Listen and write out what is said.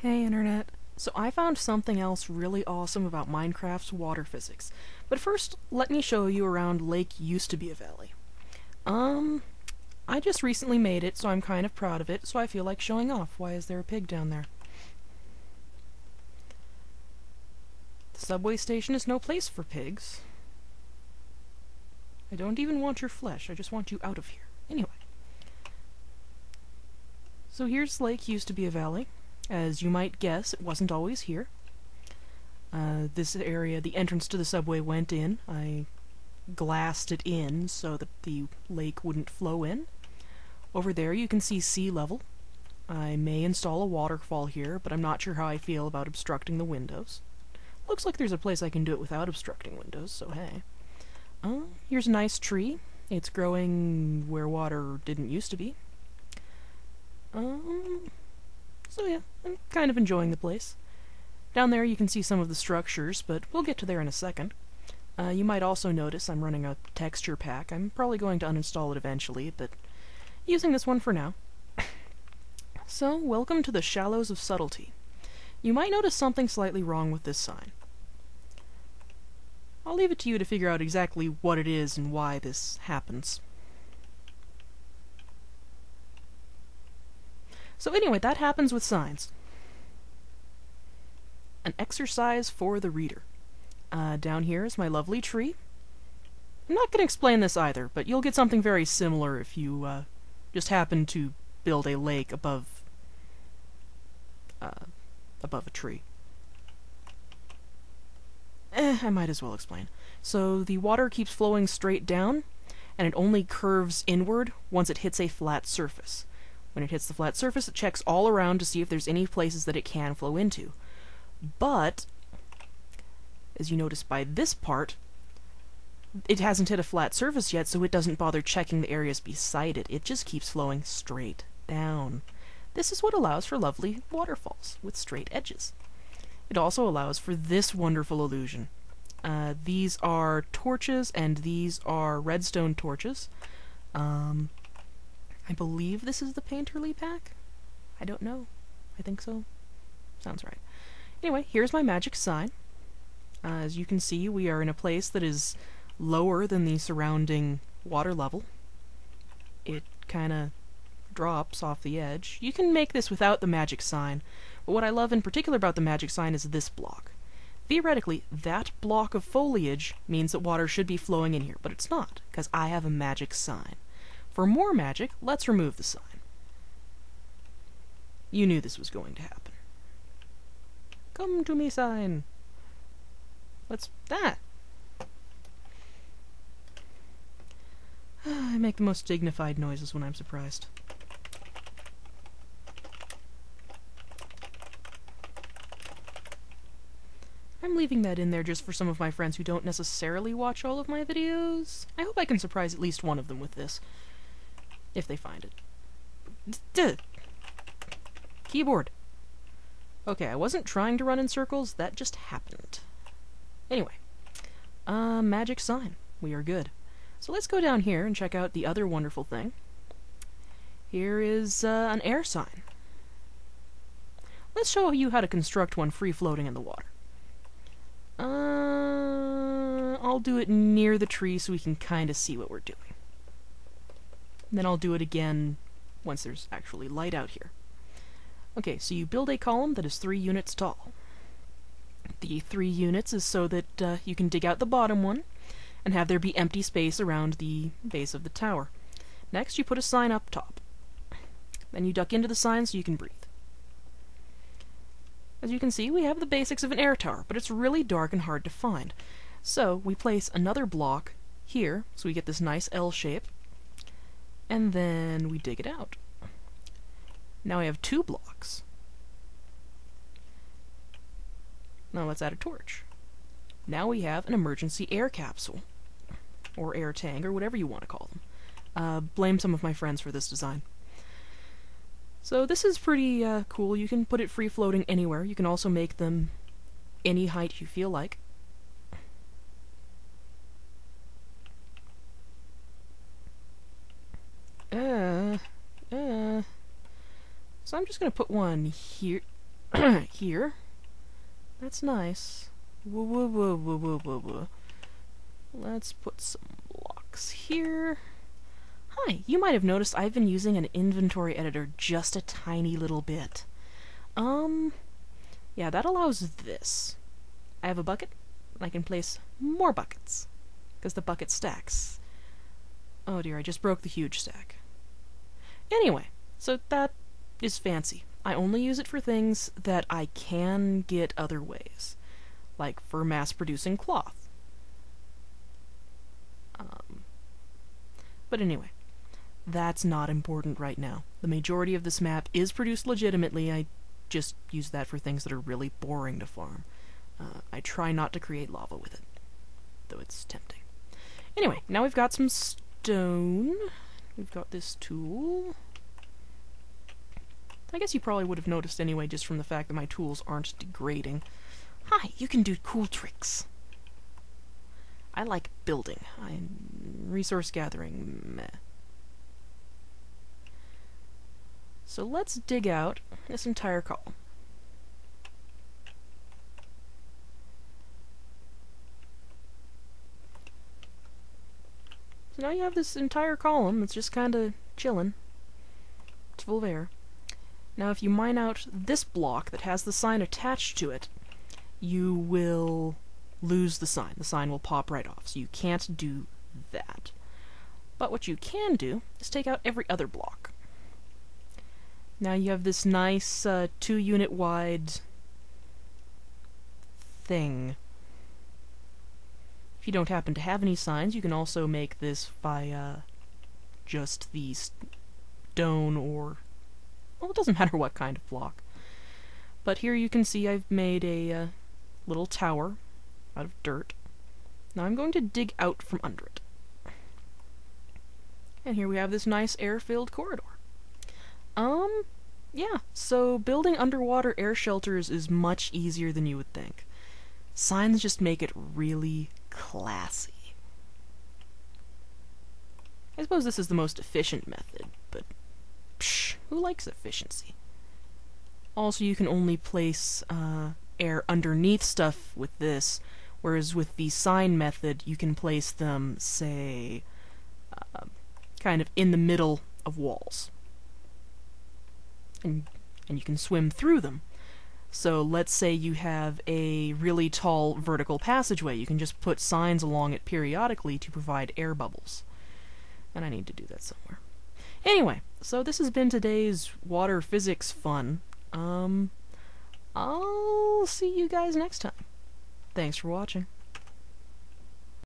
Hey Internet. So I found something else really awesome about Minecraft's water physics. But first, let me show you around Lake Used to Be a Valley. Um, I just recently made it, so I'm kind of proud of it, so I feel like showing off. Why is there a pig down there? The subway station is no place for pigs. I don't even want your flesh, I just want you out of here. Anyway. So here's Lake Used to Be a Valley. As you might guess, it wasn't always here. This area, the entrance to the subway went in. I glassed it in so that the lake wouldn't flow in. Over there you can see sea level. I may install a waterfall here, but I'm not sure how I feel about obstructing the windows. Looks like there's a place I can do it without obstructing windows, so hey. Here's a nice tree. It's growing where water didn't used to be. So yeah, I'm kind of enjoying the place. Down there you can see some of the structures, but we'll get to there in a second. You might also notice I'm running a texture pack. I'm probably going to uninstall it eventually, but using this one for now. So, welcome to the Shallows of Subtlety. You might notice something slightly wrong with this sign. I'll leave it to you to figure out exactly what it is and why this happens. So anyway, that happens with signs. An exercise for the reader. Down here is my lovely tree. I'm not going to explain this either, but you'll get something very similar if you just happen to build a lake above a tree. I might as well explain. So the water keeps flowing straight down, and it only curves inward once it hits a flat surface. When it hits the flat surface, it checks all around to see if there's any places that it can flow into. But, as you notice by this part, it hasn't hit a flat surface yet, so it doesn't bother checking the areas beside it. It just keeps flowing straight down. This is what allows for lovely waterfalls with straight edges. It also allows for this wonderful illusion. These are torches, and these are redstone torches. I believe this is the Painterly pack? I don't know. I think so. Sounds right. Anyway, here's my magic sign. As you can see, we are in a place that is lower than the surrounding water level. It kinda drops off the edge. You can make this without the magic sign, but what I love in particular about the magic sign is this block. Theoretically, that block of foliage means that water should be flowing in here, but it's not, because I have a magic sign. For more magic, let's remove the sign. You knew this was going to happen. Come to me, sign. What's that? I make the most dignified noises when I'm surprised. I'm leaving that in there just for some of my friends who don't necessarily watch all of my videos. I hope I can surprise at least one of them with this. If they find it. Keyboard. Okay, I wasn't trying to run in circles, that just happened. Anyway. Magic sign. We are good. So let's go down here and check out the other wonderful thing. Here is an air sign. Let's show you how to construct one free-floating in the water. I'll do it near the tree so we can kind of see what we're doing. Then I'll do it again once there's actually light out here. Okay, so you build a column that is 3 units tall. The 3 units is so that you can dig out the bottom one and have there be empty space around the base of the tower. Next, you put a sign up top. Then you duck into the sign so you can breathe. As you can see, we have the basics of an air tower, but it's really dark and hard to find. So, we place another block here, so we get this nice L shape, and then we dig it out. Now we have 2 blocks. Now let's add a torch. Now we have an emergency air capsule, or air tank, or whatever you want to call them. Blame some of my friends for this design. So this is pretty cool. You can put it free floating anywhere. You can also make them any height you feel like. So I'm just going to put one here. here. That's nice. Woo woo woo woo woo woo woo. Let's put some blocks here. Hi, you might have noticed I've been using an inventory editor just a tiny little bit. Yeah, that allows this. I have a bucket, and I can place more buckets, because the bucket stacks. Oh dear, I just broke the huge stack. Anyway, so that is fancy. I only use it for things that I can get other ways, like for mass-producing cloth. But anyway, that's not important right now. The majority of this map is produced legitimately. I just use that for things that are really boring to farm. I try not to create lava with it, though it's tempting. Anyway, now we've got some stone. We've got this tool. I guess you probably would have noticed anyway, just from the fact that my tools aren't degrading. Hi, you can do cool tricks. I like building. Resource gathering, meh. So let's dig out this entire column. So now you have this entire column that's just kind of chilling. It's full of air. Now if you mine out this block that has the sign attached to it, you will lose the sign. The sign will pop right off, so you can't do that. But what you can do is take out every other block. Now you have this nice 2-unit wide thing. If you don't happen to have any signs, you can also make this by just the stone or... well, it doesn't matter what kind of block. But here you can see I've made a little tower out of dirt. Now I'm going to dig out from under it. And here we have this nice air-filled corridor. Yeah, so building underwater air shelters is much easier than you would think. Signs just make it really classy. I suppose this is the most efficient method, but psh, who likes efficiency? Also, you can only place air underneath stuff with this, whereas with the sign method, you can place them, say, kind of in the middle of walls. And you can swim through them. So let's say you have a really tall vertical passageway. You can just put signs along it periodically to provide air bubbles. And I need to do that somewhere. Anyway, so this has been today's water physics fun. I'll see you guys next time. Thanks for watching.